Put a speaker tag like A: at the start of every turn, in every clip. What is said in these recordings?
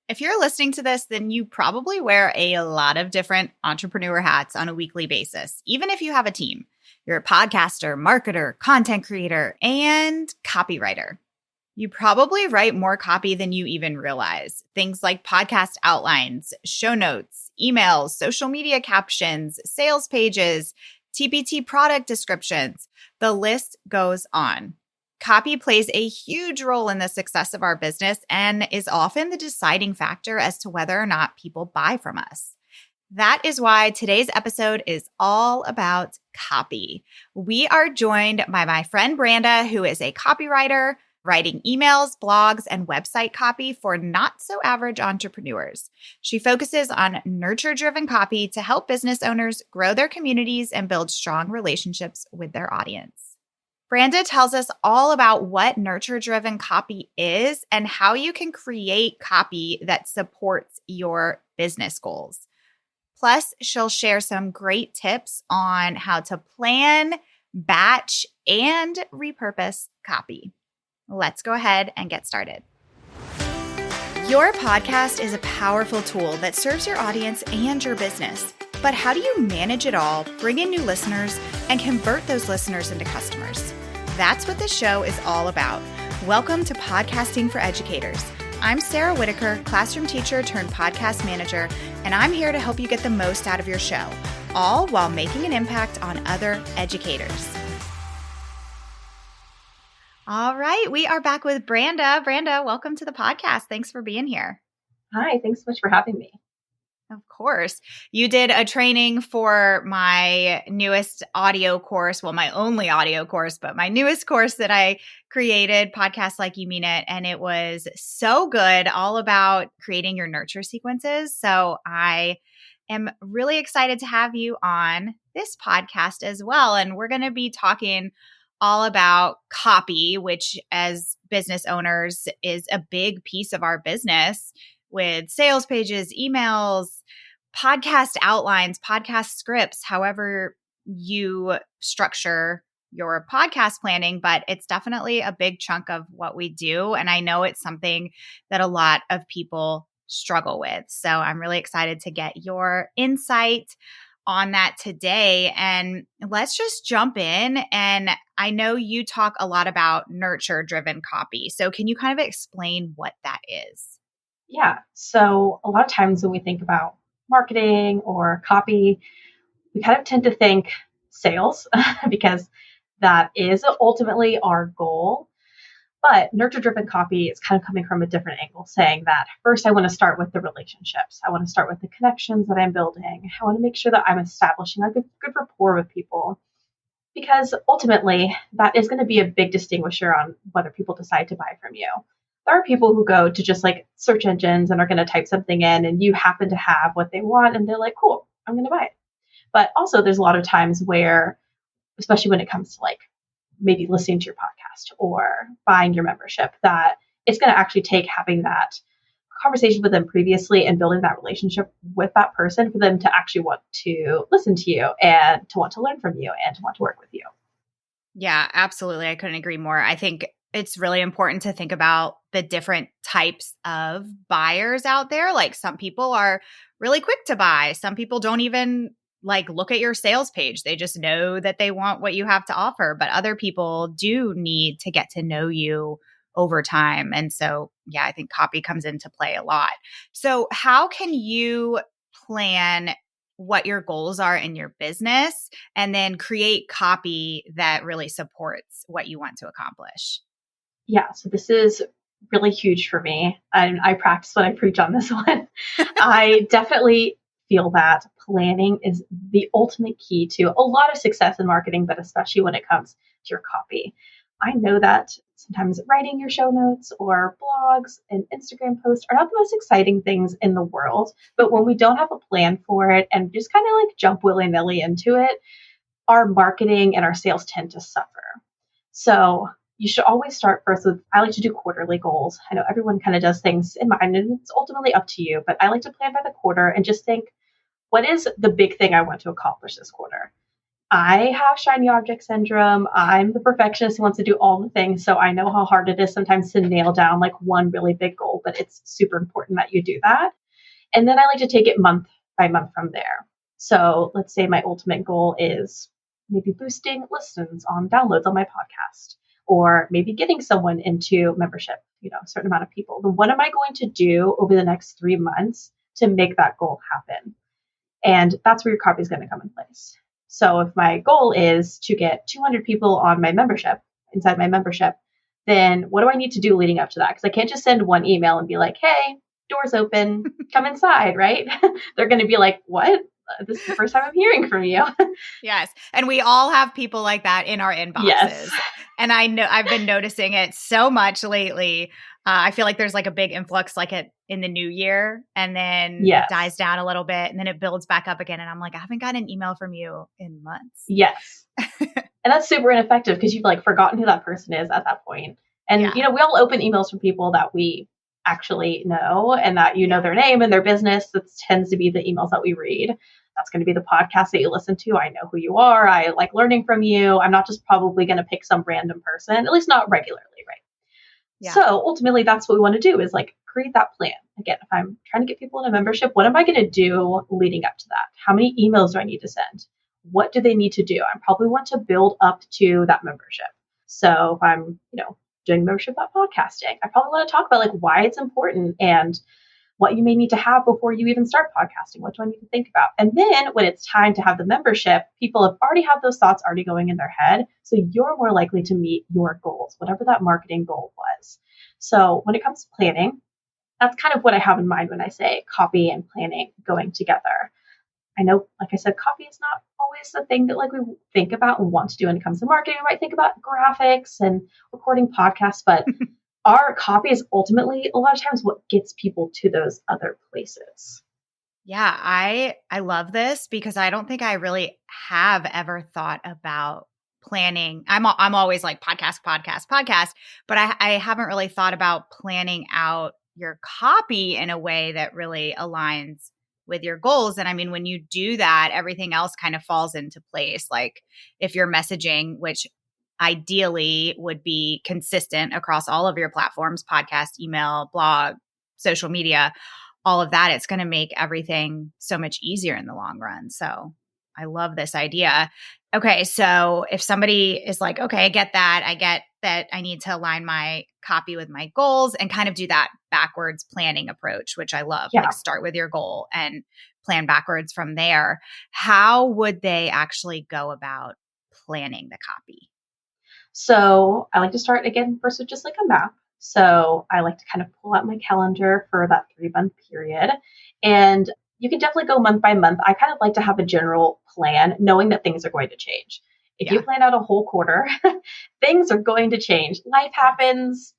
A: If you're listening to this, then you probably wear a lot of different entrepreneur hats on a weekly basis, even if you have a team. You're a podcaster, marketer, content creator, and copywriter. You probably write more copy than you even realize. Things like podcast outlines, show notes, emails, social media captions, sales pages, TPT product descriptions. The list goes on. Copy plays a huge role in the success of our business and is often the deciding factor as to whether or not people buy from us. That is why today's episode is all about copy. We are joined by my friend Branda, who is a copywriter, writing emails, blogs, and website copy for not-so-average entrepreneurs. She focuses on nurture-driven copy to help business owners grow their communities and build strong relationships with their audience. Branda tells us all about what nurture-driven copy is and how you can create copy that supports your business goals. Plus, she'll share some great tips on how to plan, batch, and repurpose copy. Let's go ahead and get started. Your podcast is a powerful tool that serves your audience and your business. But how do you manage it all, bring in new listeners, and convert those listeners into customers? That's what this show is all about. Welcome to Podcasting for Educators. I'm Sarah Whitaker, classroom teacher turned podcast manager, and I'm here to help you get the most out of your show, all while making an impact on other educators. All right, we are back with Branda. Branda, welcome to the podcast. Thanks for being here.
B: Hi, thanks so much for having me.
A: Of course. You did a training for my newest audio course, well, my only audio course, but my newest course that I created, Podcast Like You Mean It. And it was so good, all about creating your nurture sequences. So I am really excited to have you on this podcast as well. And we're going to be talking all about copy, which as business owners is a big piece of our business, with sales pages, emails, podcast outlines, podcast scripts, however you structure your podcast planning. But it's definitely a big chunk of what we do. And I know it's something that a lot of people struggle with. So I'm really excited to get your insight on that today. And let's just jump in. And I know you talk a lot about nurture-driven copy. So can you kind of explain what that is?
B: Yeah. So a lot of times when we think about marketing or copy, we kind of tend to think sales because that is ultimately our goal. But nurture-driven copy is kind of coming from a different angle, saying that first I want to start with the relationships. I want to start with the connections that I'm building. I want to make sure that I'm establishing a good rapport with people, because ultimately that is going to be a big distinguisher on whether people decide to buy from you. There are people who go to just like search engines and are going to type something in and you happen to have what they want and they're like, cool, I'm going to buy it. But also there's a lot of times where, especially when it comes to like maybe listening to your podcast or buying your membership, that it's going to actually take having that conversation with them previously and building that relationship with that person for them to actually want to listen to you and to want to learn from you and to want to work with you.
A: Yeah, absolutely. I couldn't agree more. I think it's really important to think about the different types of buyers out there. Like some people are really quick to buy. Some people don't even like look at your sales page. They just know that they want what you have to offer. But other people do need to get to know you over time. And so, yeah, I think copy comes into play a lot. So how can you plan what your goals are in your business and then create copy that really supports what you want to accomplish?
B: Yeah, so this is really huge for me. And I practice what I preach on this one. I definitely feel that planning is the ultimate key to a lot of success in marketing, but especially when it comes to your copy. I know that sometimes writing your show notes or blogs and Instagram posts are not the most exciting things in the world, but when we don't have a plan for it and just kind of like jump willy-nilly into it, our marketing and our sales tend to suffer. So you should always start first with, I like to do quarterly goals. I know everyone kind of does things in mind and it's ultimately up to you, but I like to plan by the quarter and just think, what is the big thing I want to accomplish this quarter? I have shiny object syndrome. I'm the perfectionist who wants to do all the things. So I know how hard it is sometimes to nail down like one really big goal, but it's super important that you do that. And then I like to take it month by month from there. So let's say my ultimate goal is maybe boosting listens on downloads on my podcast, or maybe getting someone into membership, a certain amount of people. Then what am I going to do over the next 3 months to make that goal happen? And that's where your copy is going to come in place. So if my goal is to get 200 people on my membership, inside my membership, then what do I need to do leading up to that? Because I can't just send one email and be like, hey, doors open, come inside, right? They're going to be like, what? This is the first time I'm hearing from you.
A: Yes. And we all have people like that in our inboxes.
B: Yes.
A: And I know I've been noticing it so much lately. I feel like there's like a big influx in the new year, and then it dies down a little bit, and then it builds back up again. And I'm like, I haven't gotten an email from you in months.
B: Yes. And that's super ineffective because you've like forgotten who that person is at that point. And, we all open emails from people that we actually know, and that know their name and their business. That tends to be the emails that we read. That's going to be the podcast that you listen to. I know who you are. I like learning from you. I'm not just probably going to pick some random person, at least not regularly, right? Yeah. So ultimately, that's what we want to do is like create that plan. Again, if I'm trying to get people in a membership, what am I going to do leading up to that? How many emails do I need to send? What do they need to do? I probably want to build up to that membership. So if I'm, doing membership about podcasting, I probably want to talk about like why it's important and what you may need to have before you even start podcasting. What do I need to think about? And then when it's time to have the membership, people have already had those thoughts already going in their head. So you're more likely to meet your goals, whatever that marketing goal was. So when it comes to planning, that's kind of what I have in mind when I say copy and planning going together. I know, like I said, copy is not always the thing that like we think about and want to do when it comes to marketing. We might think about graphics and recording podcasts, but our copy is ultimately a lot of times what gets people to those other places.
A: Yeah, I love this because I don't think I really have ever thought about planning. I'm always like podcast, but I haven't really thought about planning out your copy in a way that really aligns with your goals. And I mean, when you do that, everything else kind of falls into place. Like if you're messaging, which ideally would be consistent across all of your platforms, podcast, email, blog, social media, all of that, it's going to make everything so much easier in the long run. So I love this idea. Okay. So if somebody is like, okay, I get that. I get that I need to align my copy with my goals and kind of do that backwards planning approach, which I love.
B: Yeah.
A: Like start with your goal and plan backwards from there. How would they actually go about planning the copy?
B: So I like to start again first with just like a map. So I like to kind of pull out my calendar for that 3-month period. And you can definitely go month by month. I kind of like to have a general plan, knowing that things are going to change. If you plan out a whole quarter, things are going to change. Life happens,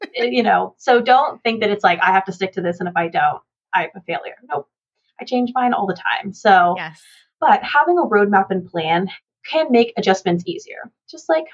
B: so don't think that it's like, I have to stick to this. And if I don't, I'm a failure. Nope. I change mine all the time. So, but having a roadmap and plan can make adjustments easier. Just like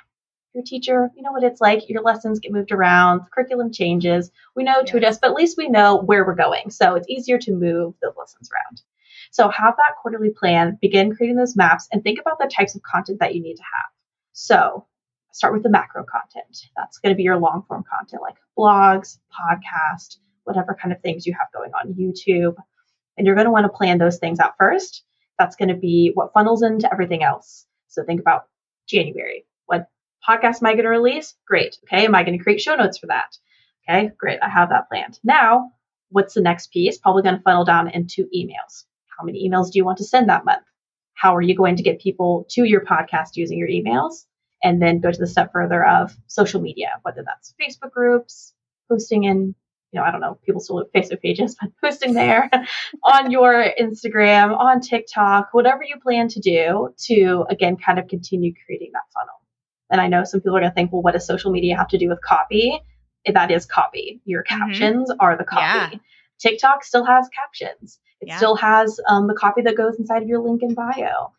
B: your teacher, you know what it's like. Your lessons get moved around, curriculum changes. We know to adjust, but at least we know where we're going. So it's easier to move those lessons around. So have that quarterly plan, begin creating those maps, and think about the types of content that you need to have. So start with the macro content. That's going to be your long form content like blogs, podcast, whatever kind of things you have going on YouTube. And you're going to want to plan those things out first. That's going to be what funnels into everything else. So think about January. What podcast am I going to release? Great. Okay. Am I going to create show notes for that? Okay, great. I have that planned. Now, what's the next piece? Probably going to funnel down into emails. How many emails do you want to send that month? How are you going to get people to your podcast using your emails? And then go to the step further of social media, whether that's Facebook groups, posting in, I don't know, people still have Facebook pages, but posting there on your Instagram, on TikTok, whatever you plan to do to, again, kind of continue creating that funnel. And I know some people are going to think, well, what does social media have to do with copy? That is copy. Your captions are the copy. Yeah. TikTok still has captions. It still has the copy that goes inside of your link in bio.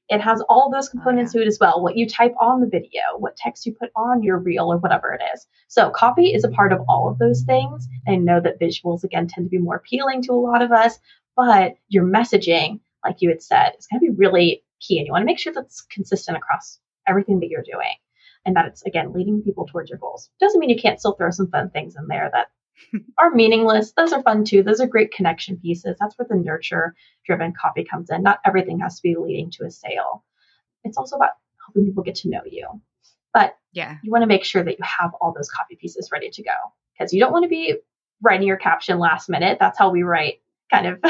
B: It has all those components to it as well. What you type on the video, what text you put on your reel or whatever it is. So copy is a part of all of those things. I know that visuals, again, tend to be more appealing to a lot of us, but your messaging, like you had said, is going to be really key. And you want to make sure that's consistent across everything that you're doing and that it's, again, leading people towards your goals. Doesn't mean you can't still throw some fun things in there that are meaningless. Those are fun too. Those are great connection pieces. That's where the nurture driven copy comes in. Not everything has to be leading to a sale. It's also about helping people get to know you. But you want to make sure that you have all those copy pieces ready to go because you don't want to be writing your caption last minute. That's how we write kind of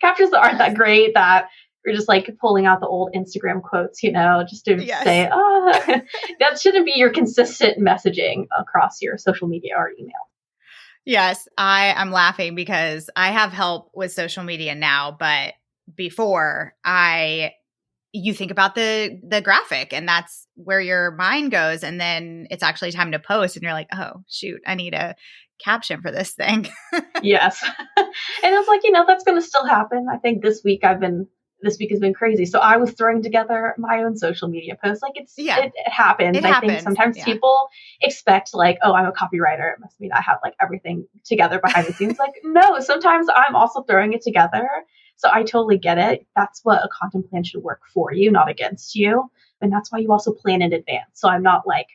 B: captions that aren't that great, that we're just like pulling out the old Instagram quotes, just to say, that shouldn't be your consistent messaging across your social media or email.
A: Yes, I'm laughing because I have help with social media now, but before you think about the graphic and that's where your mind goes. And then it's actually time to post and you're like, oh, shoot, I need a caption for this thing.
B: Yes. And it's like, that's going to still happen. I think this week has been crazy. So I was throwing together my own social media posts. Like it happens. I think sometimes people expect like, oh, I'm a copywriter. It must mean I have like everything together behind the scenes. Like, no, sometimes I'm also throwing it together. So I totally get it. That's what a content plan should work for you, not against you. And that's why you also plan in advance. So I'm not like,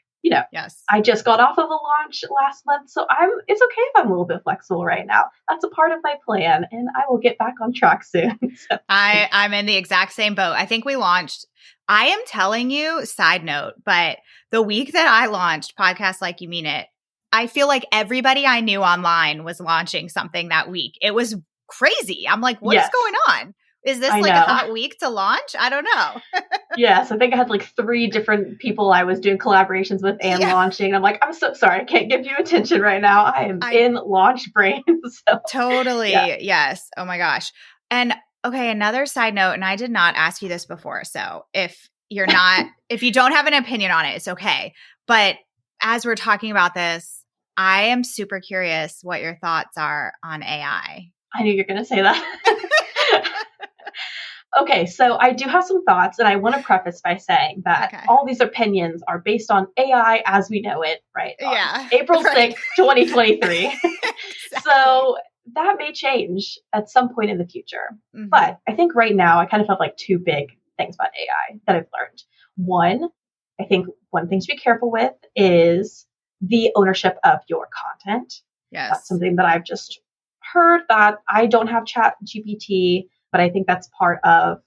B: I just got off of a launch last month. So it's okay if I'm a little bit flexible right now. That's a part of my plan and I will get back on track soon. So.
A: I'm in the exact same boat. I think we launched, I am telling you, side note, but the week that I launched Podcast Like You Mean It, I feel like everybody I knew online was launching something that week. It was crazy. I'm like, what is going on? Is this like a hot week to launch? I don't know.
B: Yes, I think I had like 3 different people I was doing collaborations with and launching. I'm like, I'm so sorry. I can't give you attention right now. I am in launch brain. So,
A: totally. Yes. Oh my gosh. And okay, another side note, and I did not ask you this before. So if you don't have an opinion on it, it's okay. But as we're talking about this, I am super curious what your thoughts are on AI.
B: I knew you were going to say that. Okay, so I do have some thoughts, and I want to preface by saying that all these opinions are based on AI as we know it, right? April 6th, 2023. Exactly. So that may change at some point in the future. Mm-hmm. But I think right now I kind of have like 2 big things about AI that I've learned. One, I think one thing to be careful with is the ownership of your content.
A: Yes.
B: That's something that I've just heard that I don't have Chat GPT, but I think that's part of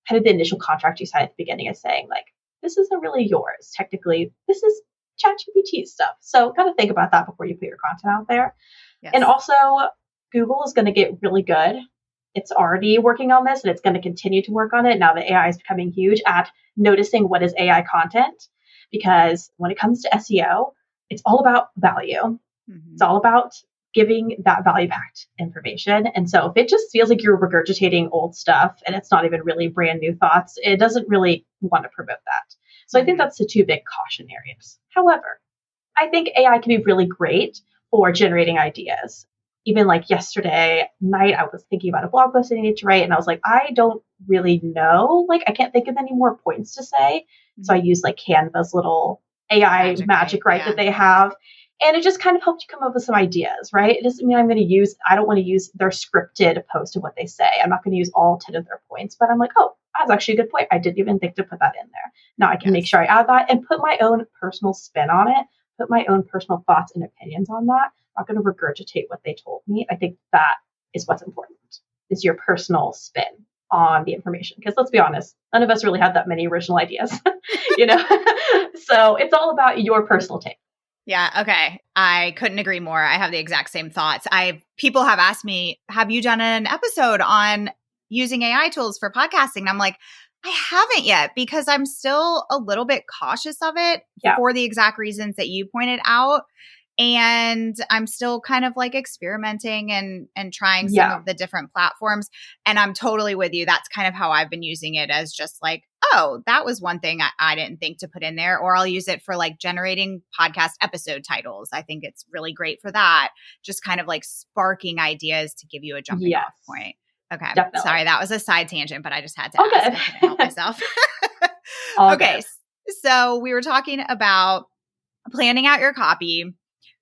B: kind of the initial contract you sign at the beginning is saying like, this isn't really yours. Technically, this is Chat GPT stuff. So got to think about that before you put your content out there. Yes. And also Google is going to get really good. It's already working on this and it's going to continue to work on it. Now the AI is becoming huge at noticing what is AI content, because when it comes to SEO, it's all about value. Mm-hmm. It's all about giving that value-packed information. And so if it just feels like you're regurgitating old stuff and it's not even really brand new thoughts, it doesn't really want to promote that. So I think that's the 2 big caution areas. However, I think AI can be really great for generating ideas. Even like yesterday night, I was thinking about a blog post I needed to write and I was like, I don't really know. Like, I can't think of any more points to say. Mm-hmm. So I used like Canva's little AI magic that they have. And it just kind of helped you come up with some ideas, right? It doesn't mean I don't want to use their scripted post of what they say. I'm not going to use all 10 of their points, but I'm like, oh, that's actually a good point. I didn't even think to put that in there. Now I can make sure I add that and put my own personal spin on it, put my own personal thoughts and opinions on that. I'm not going to regurgitate what they told me. I think that is what's important, is your personal spin on the information. Because let's be honest, none of us really have that many original ideas, So it's all about your personal take.
A: Yeah. Okay. I couldn't agree more. I have the exact same thoughts. People have asked me, have you done an episode on using AI tools for podcasting? And I'm like, I haven't yet because I'm still a little bit cautious of it for the exact reasons that you pointed out. And I'm still kind of like experimenting and trying some of the different platforms. And I'm totally with you. That's kind of how I've been using it, as just like, oh, that was one thing I didn't think to put in there. Or I'll use it for like generating podcast episode titles. I think it's really great for that. Just kind of like sparking ideas to give you a jumping off point. Okay. Definitely. Sorry, that was a side tangent, but I just had to ask. I couldn't help myself. Okay. So we were talking about planning out your copy.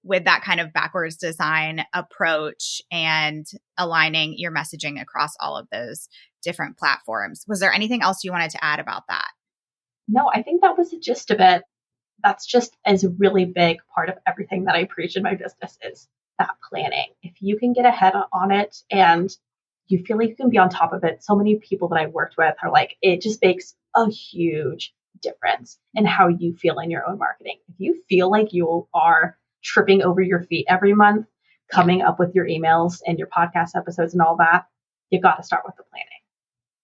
A: with that kind of backwards design approach and aligning your messaging across all of those different platforms. Was there anything else you wanted to add about that?
B: No, I think that was the gist of it. That's just as a really big part of everything that I preach in my business is that planning. If you can get ahead on it and you feel like you can be on top of it, so many people that I've worked with are like, it just makes a huge difference in how you feel in your own marketing. If you feel like you are tripping over your feet every month, coming up with your emails and your podcast episodes and all that, you got to start with the planning.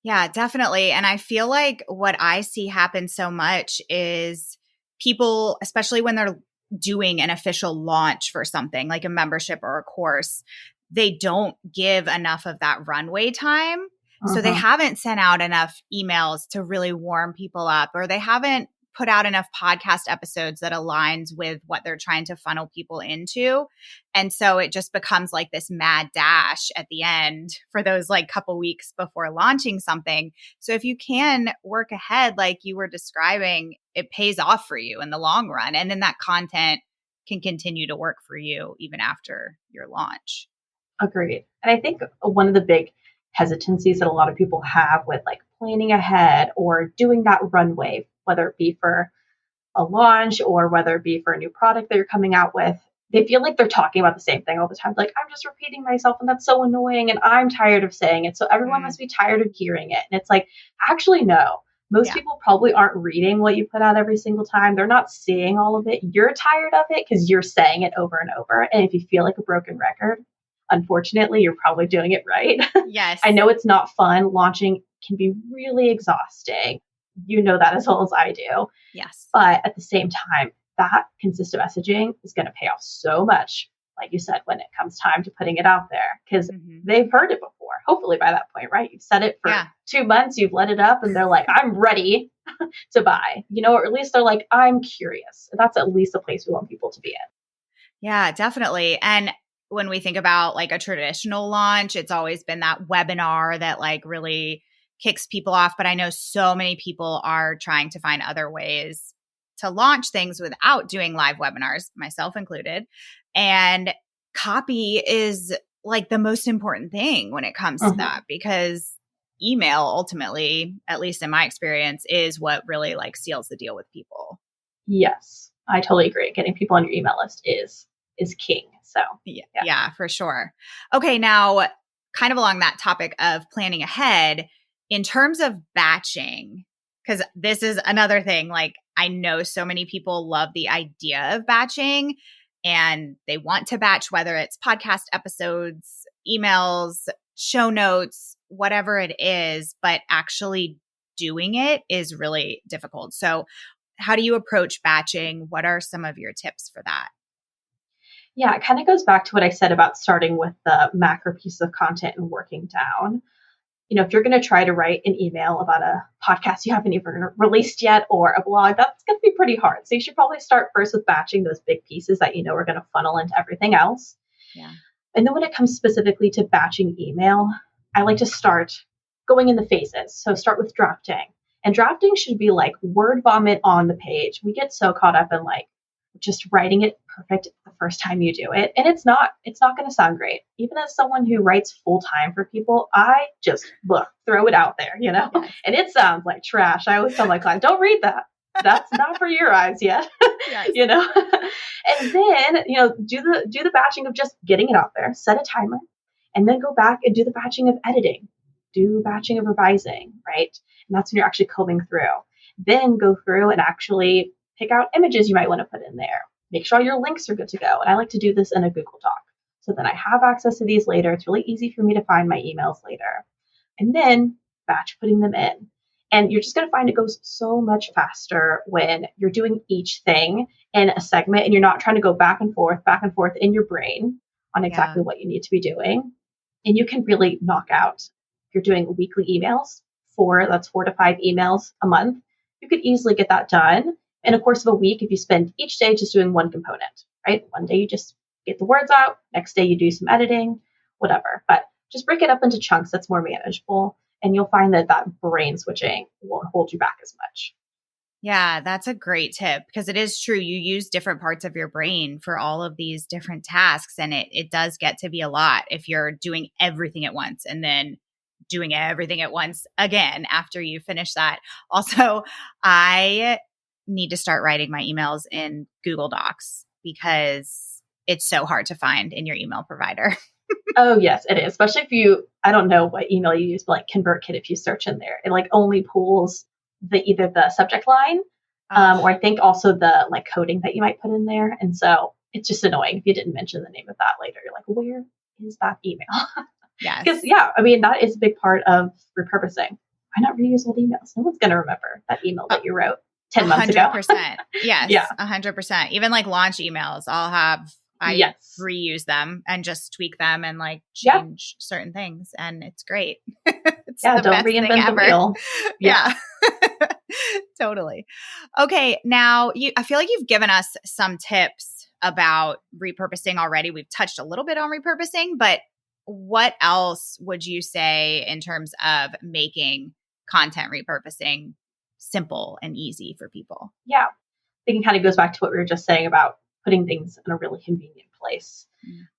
A: Yeah, definitely. And I feel like what I see happen so much is people, especially when they're doing an official launch for something like a membership or a course, they don't give enough of that runway time. So they haven't sent out enough emails to really warm people up, or they haven't put out enough podcast episodes that aligns with what they're trying to funnel people into. And so it just becomes like this mad dash at the end for those like couple weeks before launching something. So if you can work ahead, like you were describing, it pays off for you in the long run. And then that content can continue to work for you even after your launch.
B: Agreed. And I think one of the big hesitancies that a lot of people have with like planning ahead or doing that runway, whether it be for a launch or whether it be for a new product that you're coming out with, they feel like they're talking about the same thing all the time. Like, I'm just repeating myself and that's so annoying and I'm tired of saying it. So everyone must be tired of hearing it. And it's like, actually, no. Most people probably aren't reading what you put out every single time. They're not seeing all of it. You're tired of it because you're saying it over and over. And if you feel like a broken record, unfortunately, you're probably doing it right.
A: Yes.
B: I know it's not fun. Launching can be really exhausting. You know that as well as I do.
A: Yes.
B: But at the same time, that consistent messaging is going to pay off so much, like you said, when it comes time to putting it out there, because they've heard it before. Hopefully by that point, right? You've said it for 2 months, you've let it up, and they're like, I'm ready to buy, or at least they're like, I'm curious. That's at least a place we want people to be in.
A: Yeah, definitely. And when we think about like a traditional launch, it's always been that webinar that like really kicks people off. But I know so many people are trying to find other ways to launch things without doing live webinars, myself included. And copy is like the most important thing when it comes to that, because email ultimately, at least in my experience, is what really like seals the deal with people.
B: Yes, I totally agree. Getting people on your email list is king. So
A: yeah, for sure. Okay. Now kind of along that topic of planning ahead, in terms of batching, because this is another thing, like I know so many people love the idea of batching and they want to batch, whether it's podcast episodes, emails, show notes, whatever it is, but actually doing it is really difficult. So how do you approach batching? What are some of your tips for that?
B: Yeah, it kind of goes back to what I said about starting with the macro piece of content and working down. If you're going to try to write an email about a podcast you haven't even released yet or a blog, that's going to be pretty hard. So you should probably start first with batching those big pieces that are going to funnel into everything else.
A: Yeah.
B: And then when it comes specifically to batching email, I like to start going in the phases. So start with drafting. And drafting should be like word vomit on the page. We get so caught up in like just writing it perfect the first time you do it. And it's not going to sound great. Even as someone who writes full time for people, I just throw it out there, Yes. And it sounds like trash. I always tell my clients, don't read that. That's not for your eyes yet.
A: Yes.
B: And then, do the batching of just getting it out there, set a timer, and then go back and do the batching of editing, do batching of revising, right? And that's when you're actually combing through. Then go through and actually pick out images you might want to put in there. Make sure all your links are good to go. And I like to do this in a Google Doc. So then I have access to these later. It's really easy for me to find my emails later. And then batch putting them in. And you're just going to find it goes so much faster when you're doing each thing in a segment and you're not trying to go back and forth in your brain on exactly what you need to be doing. And you can really knock out, if you're doing weekly emails, 4 to 5 emails a month, you could easily get that done in a course of a week if you spend each day just doing one component, right? One day you just get the words out, next day you do some editing, whatever. But just break it up into chunks that's more manageable, and you'll find that brain switching won't hold you back as much.
A: Yeah, that's a great tip because it is true. You use different parts of your brain for all of these different tasks, and it does get to be a lot if you're doing everything at once and then doing everything at once again after you finish that. Also, I need to start writing my emails in Google Docs because it's so hard to find in your email provider.
B: Oh, yes, it is. Especially if I don't know what email you use, but like ConvertKit, if you search in there, it like only pulls either the subject line, or I think also the like coding that you might put in there. And so it's just annoying if you didn't mention the name of that later. You're like, where is that email?
A: Yes.
B: Because yeah, I mean, that is a big part of repurposing. Why not reuse old emails? No one's going to remember that email that you wrote 10 months ago.
A: 100%. Yes.
B: Yeah.
A: 100%. Even like launch emails, I reuse them and just tweak them and like change certain things. And it's great. It's the
B: don't
A: best
B: reinvent
A: thing
B: the
A: ever.
B: wheel.
A: Yeah. Totally. Okay. Now I feel like you've given us some tips about repurposing already. We've touched a little bit on repurposing, but what else would you say in terms of making content repurposing simple and easy for people?
B: Yeah. I think it kind of goes back to what we were just saying about putting things in a really convenient place.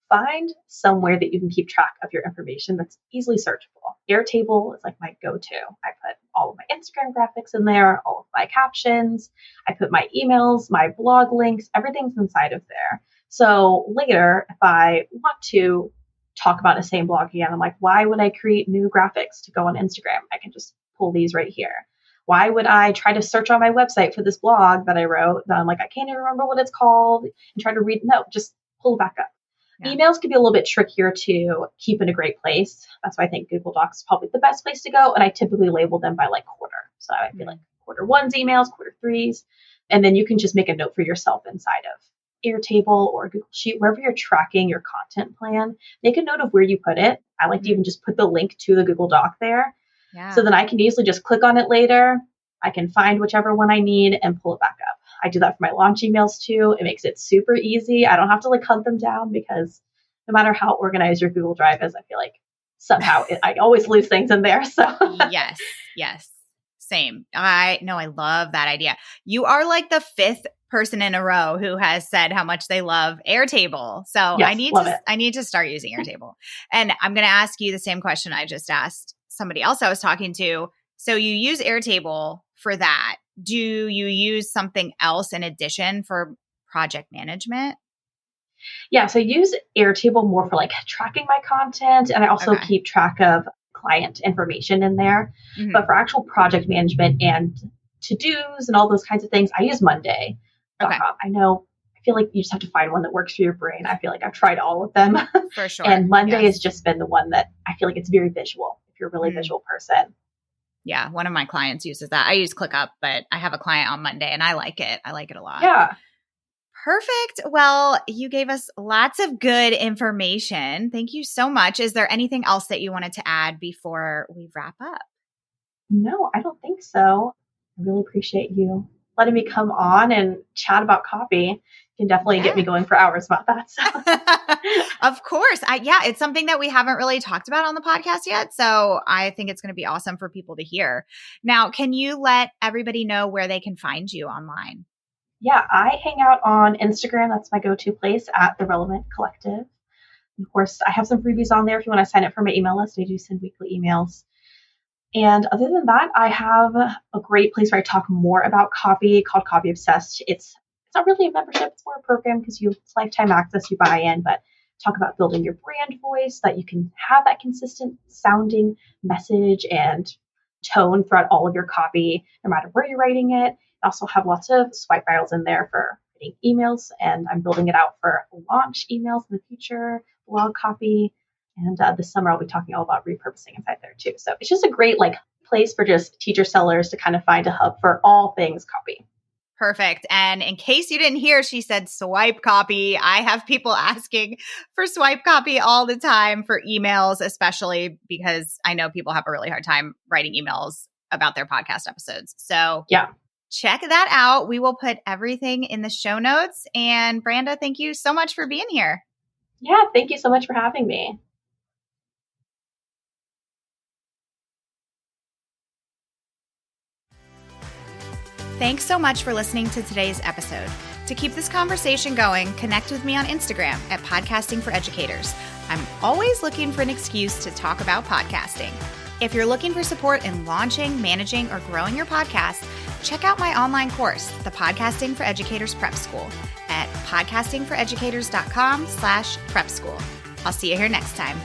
B: Find somewhere that you can keep track of your information that's easily searchable. Airtable is like my go-to. I put all of my Instagram graphics in there, all of my captions. I put my emails, my blog links, everything's inside of there. So later, if I want to talk about the same blog again, I'm like, why would I create new graphics to go on Instagram? I can just pull these right here. Why would I try to search on my website for this blog that I wrote that I'm like, I can't even remember what it's called and try to read? No, just pull it back up. Yeah. Emails can be a little bit trickier to keep in a great place. That's why I think Google Docs is probably the best place to go. And I typically label them by like quarter. So I feel like quarter one's emails, quarter three's. And then you can just make a note for yourself inside of Airtable or Google Sheet, wherever you're tracking your content plan. Make a note of where you put it. I like to even just put the link to the Google Doc there. Yeah. So then I can easily just click on it later. I can find whichever one I need and pull it back up. I do that for my launch emails too. It makes it super easy. I don't have to like hunt them down because no matter how organized your Google Drive is, I feel like somehow I always lose things in there. So
A: yes. Same. I love that idea. You are like the fifth person in a row who has said how much they love Airtable. So
B: yes,
A: I need to start using Airtable. And I'm going to ask you the same question I just asked somebody else I was talking to. So you use Airtable for that. Do you use something else in addition for project management?
B: Yeah, so I use Airtable more for like tracking my content, and I also keep track of client information in there. Mm-hmm. But for actual project management and to-dos and all those kinds of things, I use Monday. Okay. I feel like you just have to find one that works for your brain. I feel like I've tried all of them.
A: For sure.
B: And Monday has just been the one that I feel like it's very visual if you're a really visual person.
A: Yeah, one of my clients uses that. I use ClickUp, but I have a client on Monday and I like it. I like it a lot.
B: Yeah.
A: Perfect. Well, you gave us lots of good information. Thank you so much. Is there anything else that you wanted to add before we wrap up?
B: No, I don't think so. I really appreciate you letting me come on and chat about copy. You can definitely get me going for hours about that. So.
A: Of course. It's something that we haven't really talked about on the podcast yet. So I think it's going to be awesome for people to hear. Now, can you let everybody know where they can find you online?
B: Yeah, I hang out on Instagram. That's my go-to place at The Relevant Collective. And of course, I have some freebies on there if you want to sign up for my email list. I do send weekly emails. And other than that, I have a great place where I talk more about copy called Copy Obsessed. It's not really a membership, it's more a program because it's lifetime access, you buy in, but talk about building your brand voice, that you can have that consistent sounding message and tone throughout all of your copy, no matter where you're writing it. I also have lots of swipe files in there for writing emails, and I'm building it out for launch emails in the future, blog copy. And this summer, I'll be talking all about repurposing inside there too. So it's just a great place for just teacher sellers to kind of find a hub for all things copy.
A: Perfect. And in case you didn't hear, she said swipe copy. I have people asking for swipe copy all the time for emails, especially because I know people have a really hard time writing emails about their podcast episodes. So check that out. We will put everything in the show notes. And Branda, thank you so much for being here.
B: Yeah, thank you so much for having me.
A: Thanks so much for listening to today's episode. To keep this conversation going, connect with me on Instagram at Podcasting for Educators. I'm always looking for an excuse to talk about podcasting. If you're looking for support in launching, managing, or growing your podcast, check out my online course, the Podcasting for Educators Prep School, at podcastingforeducators.com/prep school. I'll see you here next time.